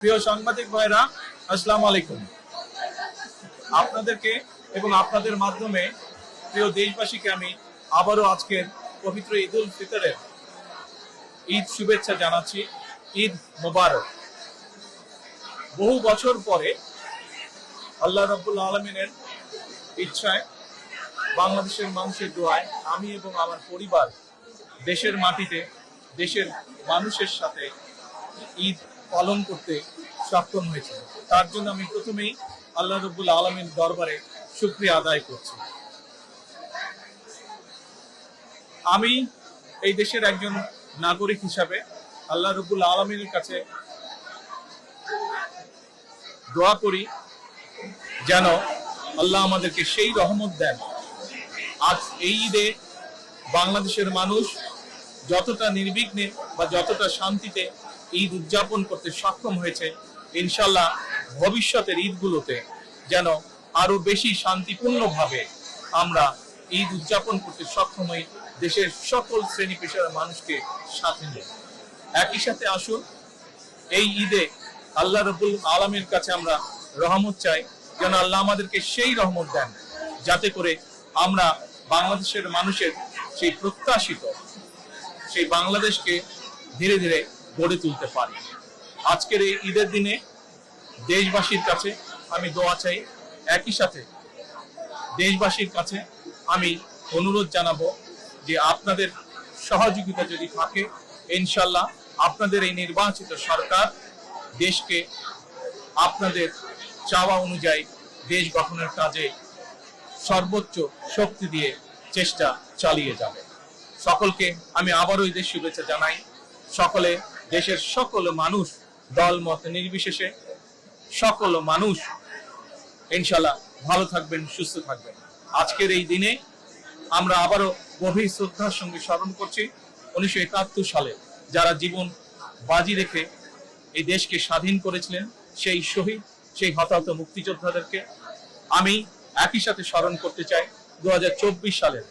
প্রিয় সাংবাদিক ভাইরা, আসসালামু আলাইকুম। আপনাদেরকে এবং আপনাদের মাধ্যমে প্রিয় দেশবাসীকে আমি আবারও আজকের পবিত্র ঈদ উল ফিতরের ঈদ শুভেচ্ছা জানাচ্ছি। ঈদ মোবারক। বহু বছর পরে আল্লাহ রাব্বুল আলামিনের ইচ্ছায়, বাংলাদেশের মানুষের দোয়ায় আমি এবং আমার পরিবার দেশের মাটিতে দেশের মানুষের সাথে ঈদ পালন করতে সক্ষম হয়েছে। তার জন্য আমি প্রথমেই আল্লাহ রাব্বুল আলামিনের দরবারে শুকরিয়া আদায় করছি। আমি এই দেশের একজন নাগরিক হিসাবে আল্লাহ রাব্বুল আলামিনের কাছে দোয়া করি যেন আল্লাহ আমাদেরকে সেই রহমত দেন। আজ এই ঈদে বাংলাদেশের মানুষ যতটা নির্বিঘ্নে বা যতটা শান্তিতে ঈদ উদযাপন করতে সক্ষম হয়েছে, ইনশাল্লাহ ভবিষ্যতের ঈদগুলোতে যেন আরো বেশি শান্তিপূর্ণভাবে আমরা ঈদ উদযাপন করতে সক্ষম হই, দেশের সকল শ্রেণী পেশার মানুষকে সাথে নিয়ে। একই সাথে আসুন এই ঈদে আল্লাহ রাব্বুল আলামিনের কাছে আমরা রহমত চাই, যেন আল্লাহ আমাদেরকে সেই রহমত দেন যাতে করে আমরা বাংলাদেশের মানুষের সেই প্রত্যাশিত সেই বাংলাদেশকে ধীরে ধীরে গড়ে তুলতে পারি। আজকের এই ঈদের দিনে দেশবাসীর কাছে আমি দোয়া চাই। একই সাথে দেশবাসীর কাছে আমি অনুরোধ জানাবো যে আপনাদের সহযোগিতা যদি থাকে, ইনশাল্লাহ আপনাদের এই নির্বাচিত সরকার দেশকে আপনাদের চাওয়া অনুযায়ী দেশ গঠনের কাজে সর্বোচ্চ শক্তি দিয়ে চেষ্টা চালিয়ে যাবে। সকলকে আমি আবারও ঈদের শুভেচ্ছা জানাই। সকলে, দেশের সকল মানুষ, দল মত নির্বিশেষে সকল মানুষ ইনশাল্লাহ ভালো থাকবেন, সুস্থ থাকবেন। আজকের এই দিনে আমরা আবারও গভীর শ্রদ্ধার সঙ্গে স্মরণ করছি 1971 সালে যারা জীবন বাজি রেখে এই দেশকে স্বাধীন করেছিলেন, সেই শহীদ, সেই হতাহত মুক্তিযোদ্ধাদেরকে। আমি একই সাথে স্মরণ করতে চাই 2024 সালের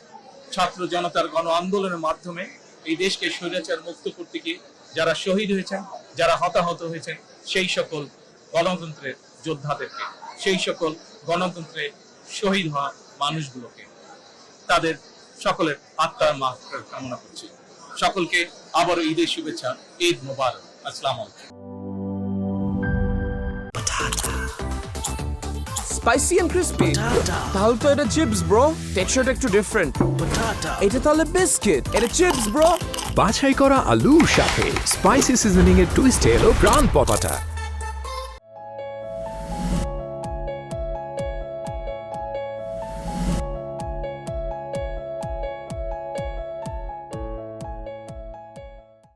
ছাত্র জনতার গণ আন্দোলনের মাধ্যমে এই দেশকে স্বৈরাচার মুক্ত করতে গিয়ে যারা শহীদ হয়েছেন, যারা হতাহত হয়েছেন, সেই সকল গণতন্ত্রের যোদ্ধাদেরকে, সেই সকল গণতন্ত্রে শহীদ হওয়া মানুষগুলোকে, তাদের সকলের আত্মার মাগফিরাত কামনা করছি। সকলকে আবারও ঈদের শুভেচ্ছা। ঈদ মোবারক। আসসালামু আলাইকুম। Spicy and crispy. তাহলে তো এটা চিপস ব্রো। টেক্সচারটা একটু ডিফারেন্ট। এটা তাহলে বিস্কিট। এটা চিপস ব্রো। বাছাই করা আলুর সাথে স্পাইসি সিজনিং এর টুইস্ট এলো প্রাণ পটাটা।